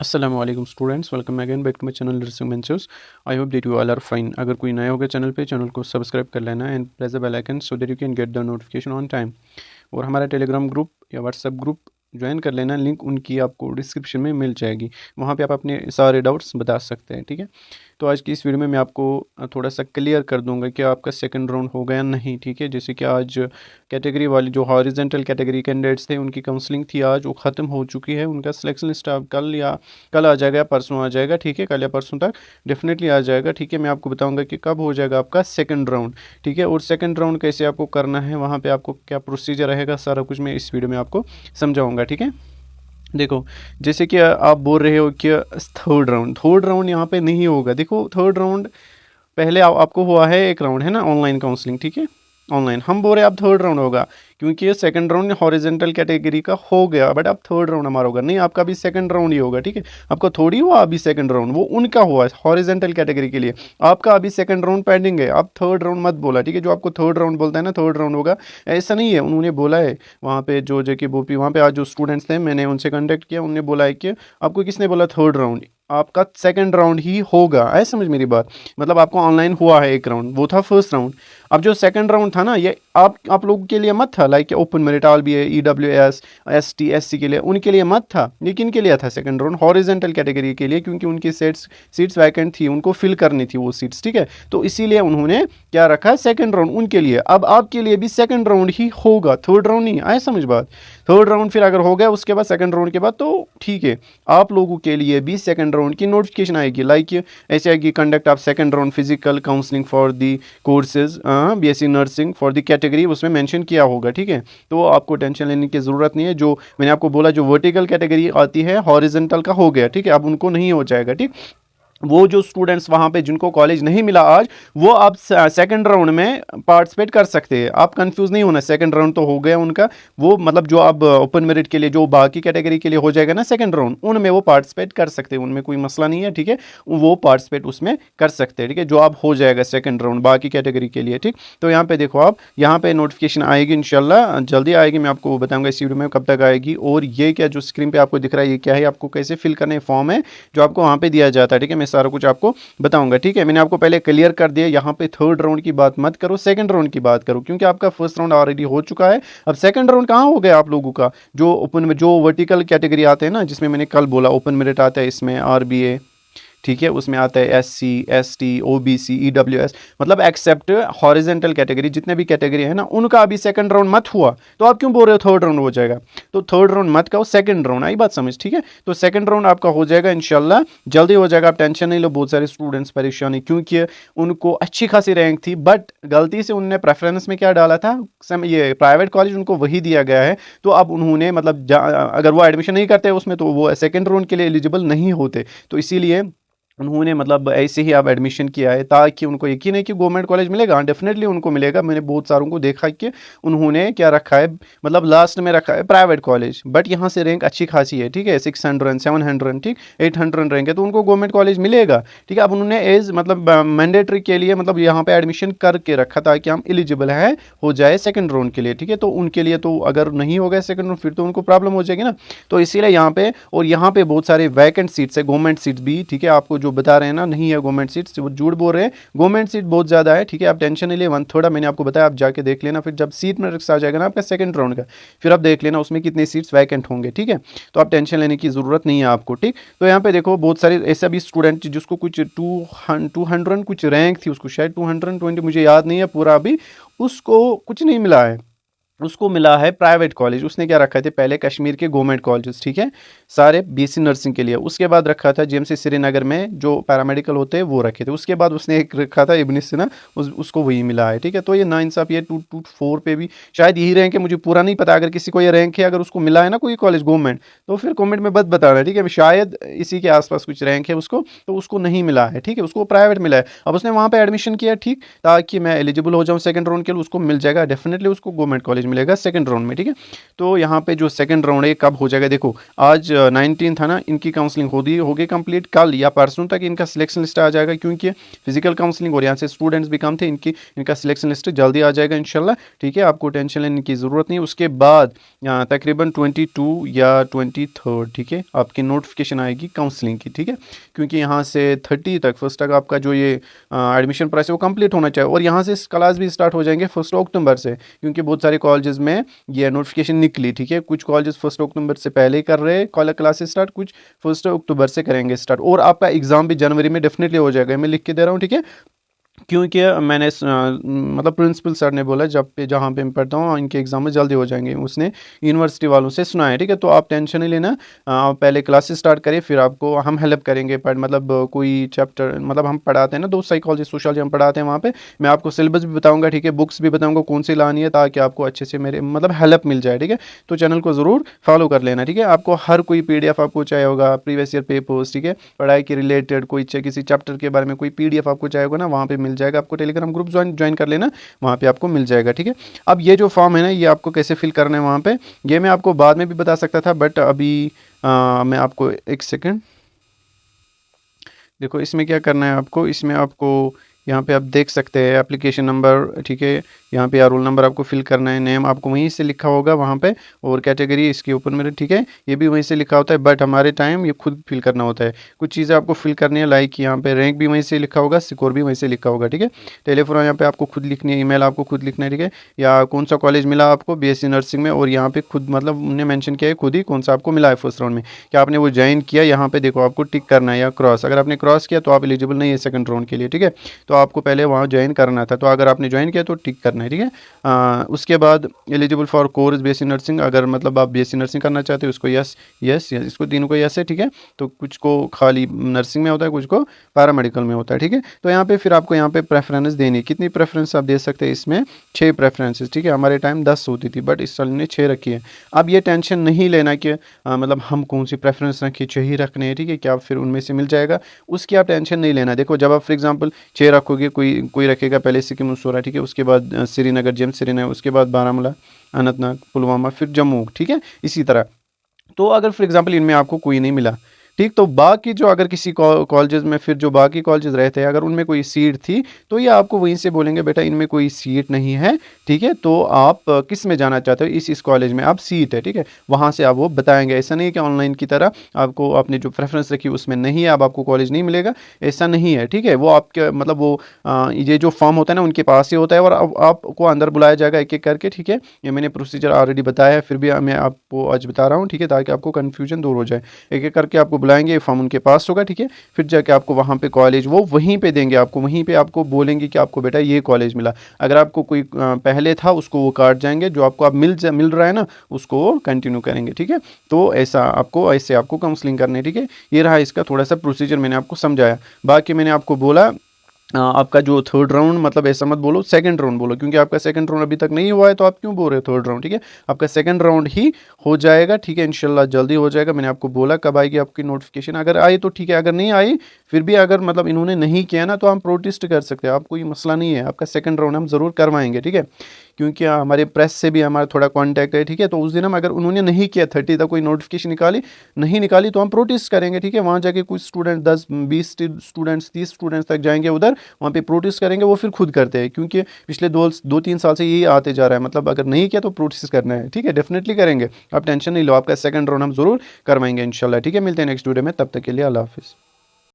Assalamualaikum students, welcome again back to my channel Learning Ventures. I hope that you all are fine. अगर कोई नया होगा channel पे, channel को subscribe कर लेना and press the bell icon so that you can get the notification on time. और हमारा टेलीग्राम ग्रुप या व्हाट्सएप ग्रुप ज्वाइन कर लेना, लिंक उनकी आपको डिस्क्रिप्शन में मिल जाएगी। वहाँ पे आप अपने सारे डाउट्स बता सकते हैं, ठीक है। तो आज की इस वीडियो में मैं आपको थोड़ा सा क्लियर कर दूंगा कि आपका सेकंड राउंड हो गया नहीं, ठीक है। जैसे कि आज कैटेगरी वाली जो हॉरिजेंटल कैटेगरी कैंडिडेट्स थे उनकी काउंसलिंग थी, आज वो ख़त्म हो चुकी है। उनका सिलेक्शन लिस्ट अब कल आ जाएगा, परसों आ जाएगा, ठीक है। कल या परसों तक डेफिनेटली आ जाएगा, ठीक है। मैं आपको बताऊँगा कि कब हो जाएगा आपका सेकेंड राउंड, ठीक है। और सेकेंड राउंड कैसे आपको करना है, वहाँ पर आपको क्या प्रोसीजर रहेगा, सारा कुछ मैं इस वीडियो में आपको समझाऊँगा, ठीक है। देखो, जैसे कि आप बोल रहे हो कि थर्ड राउंड यहाँ पे नहीं होगा। देखो, थर्ड राउंड पहले आपको हुआ है एक राउंड, है ना, ऑनलाइन काउंसलिंग, ठीक है। ऑनलाइन हम बोल रहे हैं अब थर्ड राउंड होगा, क्योंकि ये सेकंड राउंड हॉरिजेंटल कैटेगरी का हो गया, बट अब थर्ड राउंड हमारा होगा। नहीं, आपका भी सेकंड राउंड ही होगा, ठीक है। आपका थोड़ी हुआ अभी सेकंड राउंड, वो उनका हुआ हॉरिजेंटल कैटेगरी के लिए। आपका अभी सेकंड राउंड पेंडिंग है, आप थर्ड राउंड मत बोला, ठीक है। जो आपको थर्ड राउंड बोलता है ना, थर्ड राउंड होगा, ऐसा नहीं है। उन्होंने बोला है वहाँ पे जो जेके बोपी, वहाँ पे आज जो स्टूडेंट्स थे, मैंने उनसे कॉन्टैक्ट किया, उन्होंने बोला है कि आपको किसने बोला थर्ड राउंड, आपका सेकंड राउंड ही होगा। ऐसे समझ मेरी बात, मतलब आपको ऑनलाइन हुआ है एक राउंड, वो था फर्स्ट राउंड। अब जो सेकंड राउंड था ना, ये आप लोगों के लिए मत था, like open merit all B EWS ST SC के लिए, उनके लिए मत था। ये किन के लिए था सेकंड राउंड? हॉरिजेंटल कैटेगरी के लिए, क्योंकि उनकी सीट्स वैकेंट थी, उनको फिल करनी थी वो सीट्स, ठीक है। तो इसीलिए उन्होंने क्या रखा है, सेकंड राउंड उनके लिए। अब आपके लिए भी सेकंड राउंड ही होगा, थर्ड राउंड नहीं। आए समझ बात? थर्ड राउंड फिर अगर हो गया उसके बाद सेकंड राउंड के बाद, तो ठीक है, आप लोगों के लिए भी सेकंड राउंड की नोटिफिकेशन आएगी। लाइक ऐसे आएगी, conduct of second round physical counselling for the courses BSc nursing for the category, उसमें मेंशन किया होगा, ठीक है। तो आपको टेंशन लेने की ज़रूरत नहीं है। जो मैंने आपको बोला, जो वर्टिकल कैटेगरी आती है, हॉरिजेंटल का हो गया, ठीक है। अब उनको नहीं हो जाएगा, ठीक। वो जो स्टूडेंट्स वहाँ पे जिनको कॉलेज नहीं मिला आज, वो आप सेकंड राउंड में पार्टिसिपेट कर सकते हैं। आप कंफ्यूज नहीं होना, सेकंड राउंड तो हो गया उनका। वो मतलब जो आप ओपन मेरिट के लिए, जो बाकी कैटेगरी के लिए हो जाएगा ना सेकंड राउंड, उनमें वो पार्टिसिपेट कर सकते हैं, उनमें कोई मसला नहीं है, ठीक है। वो पार्टिसिपेट उसमें कर सकते हैं, ठीक है, जो आप हो जाएगा सेकंड राउंड बाकी कैटेगरी के लिए, ठीक। तो यहाँ पे देखो, आप यहाँ पे नोटिफिकेशन आएगी, इंशाल्लाह जल्दी आएगी। मैं आपको बताऊँगा इस वीडियो में कब तक आएगी। और ये क्या जो स्क्रीन पर आपको दिख रहा है, ये क्या है, आपको कैसे फिल करने फॉर्म है जो आपको वहाँ पे दिया जाता है, ठीक है। मैं सारा कुछ आपको बताऊंगा, ठीक है। मैंने आपको पहले क्लियर कर दिया, यहाँ पे थर्ड राउंड की बात मत करो, सेकंड राउंड की बात करो, क्योंकि आपका फर्स्ट राउंड ऑलरेडी हो चुका है। अब सेकंड राउंड कहाँ हो गया आप लोगों का? जो ओपन में जो वर्टिकल कैटेगरी आते हैं ना, जिसमें मैंने कल बोला ओपन मेरिट आता है, इसमें RBA, ठीक है, उसमें आता है SC ST OBC EWS, मतलब एक्सेप्ट हॉरिजेंटल कैटेगरी, जितने भी कैटेगरी है ना, उनका अभी सेकंड राउंड मत हुआ। तो आप क्यों बोल रहे हो थर्ड राउंड हो जाएगा? तो थर्ड राउंड मत कहो, सेकंड राउंड। आई बात समझ, ठीक है। तो सेकंड राउंड आपका हो जाएगा इंशाल्लाह, जल्दी हो जाएगा, आप टेंशन नहीं लो। बहुत सारे स्टूडेंट्स परेशान है, क्योंकि उनको अच्छी खासी रैंक थी, बट गलती से उन्होंने प्रेफरेंस में क्या डाला था, ये प्राइवेट कॉलेज उनको वही दिया गया है। तो अब उन्होंने मतलब अगर वो एडमिशन नहीं करते उसमें, तो वो सेकेंड राउंड के लिए एलिजिबल नहीं होते। तो इसीलिए उन्होंने मतलब ऐसे ही आप एडमिशन किया है, ताकि उनको यकीन है कि गवर्नमेंट कॉलेज मिलेगा। हाँ, डेफिनेटली उनको मिलेगा। मैंने बहुत सारों को देखा कि उन्होंने क्या रखा है, मतलब लास्ट में रखा है प्राइवेट कॉलेज, बट यहाँ से रैंक अच्छी खासी है, ठीक है, 600 700, ठीक, 800 रैंक है, तो उनको गवर्नमेंट कॉलेज मिलेगा, ठीक है। अब उन्होंने एज मतलब मैंडेटरी के लिए मतलब यहाँ पे एडमिशन करके रखा, ताकि हम एलिजिबल है हो जाए सेकंड राउंड के लिए, ठीक है। तो उनके लिए तो अगर नहीं हो गया सेकंड राउंड, फिर तो उनको प्रॉब्लम हो जाएगी ना। तो इसीलिए यहाँ पे, और यहाँ पे बहुत सारे वैकेंट सीट्स है, गवर्नमेंट सीट्स भी, ठीक है। आपको जो बता रहे हैं ना, नहीं है गवर्नमेंट सीट्स, वो झूठ बोल रहे हैं। गवर्नमेंट सीट बहुत ज़्यादा है, ठीक है। आप टेंशन नहीं लिए, 1/3 मैंने आपको बताया, आप जाके देख लेना। फिर जब सीट मेरिट्स आ जाएगा ना आपका सेकंड राउंड का, फिर आप देख लेना उसमें कितने सीट्स वैकेंट होंगे, ठीक है। तो आप टेंशन लेने की ज़रूरत नहीं है आपको, ठीक। तो यहाँ पे देखो, बहुत सारे ऐसा भी स्टूडेंट जिसको कुछ 200 कुछ रैंक थी, उसको शायद 220, मुझे याद नहीं है पूरा अभी, उसको कुछ नहीं मिला है, उसको मिला है प्राइवेट कॉलेज। उसने क्या रखा थे पहले, कश्मीर के गवर्नमेंट कॉलेजेस, ठीक है, सारे BSc नर्सिंग के लिए। उसके बाद रखा था GMC श्रीनगर में जो पैरामेडिकल होते हैं वो रखे थे। उसके बाद उसने एक रखा था इब्न सीना, उसको वही मिला है, ठीक है। तो ये नाइंसाफ, ये 224 पे भी शायद यही रैंक है, मुझे पूरा नहीं पता। अगर किसी को ये रैंक है, अगर उसको मिला है ना कोई कॉलेज गवर्नमेंट, तो फिर कॉमेंट में मत बताना, ठीक है। शायद इसी के आसपास कुछ रैंक है उसको, तो उसको नहीं मिला है, ठीक है, उसको प्राइवेट मिला है। अब उसने वहाँ पर एडमिशन किया, ठीक, ताकि मैं एलिजिबल हो जाऊँ सेकंड राउंड के लिए, उसको मिल जाएगा, डेफिनेटली उसको गवर्नमेंट कॉलेज मिलेगा सेकंड राउंड में, ठीक है। तो यहाँ पे जो सेकंड राउंड है कब हो जाएगा, देखो आज 19 था ना, इनकी काउंसलिंग होगी कंप्लीट, कल या परसों तक इनका सिलेक्शन लिस्ट आ जाएगा, क्योंकि फिजिकल काउंसलिंग और यहाँ से स्टूडेंट्स भी कम थे, इनका सिलेक्शन लिस्ट जल्दी आ जाएगा इंशाल्लाह, ठीक है। आपको टेंशन लेने की ज़रूरत नहीं। उसके बाद तकरीबन 22 या 23, ठीक है, आपकी नोटिफिकेशन आएगी काउंसलिंग की, ठीक है। क्योंकि यहाँ से 30 तक फर्स्ट तक आपका जो ये एडमिशन प्राइस है वो कंप्लीट होना चाहिए, और यहाँ से क्लास भी स्टार्ट हो जाएंगे 1 अक्टूबर से, क्योंकि बहुत सारे कॉलेजेस में ये नोटिफिकेशन निकली, ठीक है। कुछ कॉलेजेस 1 अक्टूबर से पहले ही कर रहे हैं कॉलेज क्लासेस स्टार्ट, कुछ 1 अक्टूबर से करेंगे स्टार्ट, और आपका एग्जाम भी जनवरी में डेफिनेटली हो जाएगा, मैं लिख के दे रहा हूँ, ठीक है। क्योंकि मैंने मतलब प्रिंसिपल सर ने बोला जहाँ पे मैं पढ़ता हूँ इनके एग्जाम में जल्दी हो जाएंगे, उसने यूनिवर्सिटी वालों से सुना है, ठीक है। तो आप टेंशन नहीं लेना, आप पहले क्लासेस स्टार्ट करिए, फिर आपको हम हेल्प करेंगे मतलब कोई चैप्टर मतलब हम पढ़ाते हैं ना, 2 साइकोलॉजी सोशोलॉजी हम पढ़ाते हैं वहाँ पे, मैं आपको सिलेबस भी बताऊँगा, ठीक है, बुक्स भी बताऊँगा कौन सी लानी है, ताकि आपको अच्छे से मेरे मतलब हेल्प मिल जाए, ठीक है। तो चैनल को ज़रूर फॉलो कर लेना, ठीक है। आपको हर कोई PDF आपको चाहिए होगा, प्रीवियस ईयर पेपर्स, ठीक है, पढ़ाई के रिलेटेड कोई किसी चैप्टर के बारे में कोई PDF आपको चाहिए होगा ना, वहाँ पे मिल जाएगा। आपको टेलीग्राम ग्रुप ज्वाइन कर लेना, वहाँ पे आपको मिल जाएगा, ठीक है। अब ये जो फॉर्म है ना, ये आपको कैसे फिल करना है वहाँ पे, ये मैं आपको बाद में भी बता सकता था, बट अभी मैं आपको एक सेकेंड, देखो इसमें क्या करना है आपको, इसमें आपको यहाँ पे आप देख सकते हैं एप्लीकेशन नंबर, ठीक है, यहाँ पे रोल नंबर आपको फिल करना है, नेम आपको वहीं से लिखा होगा वहाँ पे, और कैटेगरी इसके ऊपर मेरे, ठीक है, ये भी वहीं से लिखा होता है, बट हमारे टाइम ये खुद फिल करना होता है। कुछ चीज़ें आपको फिल करनी है, लाइक यहाँ पे रैंक भी वहीं से लिखा होगा, स्कोर भी वहीं से लिखा होगा, ठीक है। टेलीफोन यहाँ पे आपको खुद लिखनी है, ईमेल आपको खुद लिखना है, ठीक है, या कौन सा कॉलेज मिला आपको BSc नर्सिंग में, और यहाँ पे खुद मतलब उन्होंने मेंशन किया है खुद ही कौन सा आपको मिला है फर्स्ट राउंड में, क्या आपने वो ज्वाइन किया, यहाँ पे देखो आपको टिक करना है या क्रॉस, अगर आपने क्रॉस किया तो आप एलिजिबल नहीं है सेकंड राउंड के लिए, ठीक है। तो आपको पहले वहाँ ज्वाइन करना था, तो अगर आपने ज्वाइन किया तो टिक करना है, ठीक है। उसके बाद eligible for course BSc nursing, अगर मतलब आप BSc नर्सिंग करना चाहते हो उसको यस यस यस, इसको तीनों को यस है, ठीक है। तो कुछ को खाली नर्सिंग में होता है, कुछ को पैरामेडिकल में होता है, ठीक है। तो यहाँ पे फिर आपको यहाँ पे प्रेफरेंस देनी है, कितनी प्रेफरेंस आप दे सकते हैं इसमें, 6 प्रेफरेंसेस, ठीक है। हमारे टाइम 10 होती थी, बट इस साल ने 6 रखी है। अब ये टेंशन नहीं लेना कि मतलब हम कौन सी प्रेफरेंस रखें, 6 ही रखने हैं, ठीक है, क्या फिर उनमें से मिल जाएगा, उसकी आप टेंशन नहीं लेना। देखो जब आप फॉर एग्जाम्पल 6 रखोगे, कोई रखेगा पहले सिक्किम मुसौरा, ठीक है, उसके बाद श्रीनगर जेम श्रीनगर, उसके बाद बारामूला, अनंतनाग, पुलवामा, फिर जम्मू, ठीक है, इसी तरह। तो अगर फॉर एग्जांपल इनमें आपको कोई नहीं मिला, ठीक, तो बाकी जो अगर किसी कॉलेजेस में फिर जो बाकी कॉलेजेस रहते हैं, अगर उनमें कोई सीट थी तो ये आपको वहीं से बोलेंगे बेटा इनमें कोई सीट नहीं है, ठीक है, तो आप किस में जाना चाहते हो, इस कॉलेज में आप सीट है, ठीक है, वहाँ से आप वो बताएंगे। ऐसा नहीं है कि ऑनलाइन की तरह आपको आपने जो प्रेफरेंस रखी उसमें नहीं है, अब आपको कॉलेज नहीं मिलेगा, ऐसा नहीं है, ठीक है। वो आपके मतलब वो ये जो फॉर्म होता है ना उनके पास ही होता है, और अब आपको अंदर बुलाया जाएगा एक एक करके, ठीक है। ये मैंने प्रोसीजर ऑलरेडी बताया है, फिर भी मैं आपको आज बता रहा हूँ, ठीक है, ताकि आपको कन्फ्यूजन दूर हो जाए। एक एक करके आपको बुलाएंगे, फॉर्म उनके पास होगा, ठीक है, फिर जाके आपको वहाँ पे कॉलेज वो वहीं पे देंगे, आपको वहीं पे आपको बोलेंगे कि आपको बेटा ये कॉलेज मिला। अगर आपको कोई पहले था उसको वो काट जाएंगे, जो आपको अब मिल रहा है ना उसको वो कंटिन्यू करेंगे, ठीक है। तो ऐसे आपको काउंसलिंग करनी है, ठीक है। ये रहा इसका थोड़ा सा प्रोसीजर, मैंने आपको समझाया। बाकी मैंने आपको बोला आपका जो थर्ड राउंड, मतलब ऐसा मत बोलो सेकंड राउंड बोलो, क्योंकि आपका सेकंड राउंड अभी तक नहीं हुआ है, तो आप क्यों बोल रहे हो थर्ड राउंड, ठीक है। आपका सेकंड राउंड ही हो जाएगा, ठीक है, इंशाल्लाह जल्दी हो जाएगा। मैंने आपको बोला कब आएगी आपकी नोटिफिकेशन, अगर आई तो ठीक है, अगर नहीं आई फिर भी अगर मतलब इन्होंने नहीं किया ना तो हम प्रोटेस्ट कर सकते हैं, आपको ये मसला नहीं है, आपका सेकंड राउंड हम ज़रूर करवाएंगे, ठीक है। क्योंकि हमारे प्रेस से भी हमारा थोड़ा कांटेक्ट है, ठीक है। तो उस दिन हम अगर उन्होंने नहीं किया 30 तक कोई नोटिफिकेशन नहीं निकाली तो हम प्रोटेस्ट करेंगे, ठीक है। वहाँ जाके कुछ स्टूडेंट 10-20 स्टूडेंट्स 30 स्टूडेंट्स तक जाएंगे उधर, वहाँ पे प्रोटेस्ट करेंगे। वो फिर खुद करते हैं, क्योंकि पिछले 2-3 साल से यही आते जा रहा है, मतलब अगर नहीं किया तो प्रोटेस्ट करना है, ठीक है, डेफिनेटली करेंगे, आप टेंशन नहीं लो, आपका सेकंड राउंड हम ज़रूर करवाएंगे इंशाल्लाह, ठीक है। मिलते हैं नेक्स्ट वीडियो में, तब तक के लिए अल्लाह हाफिज़।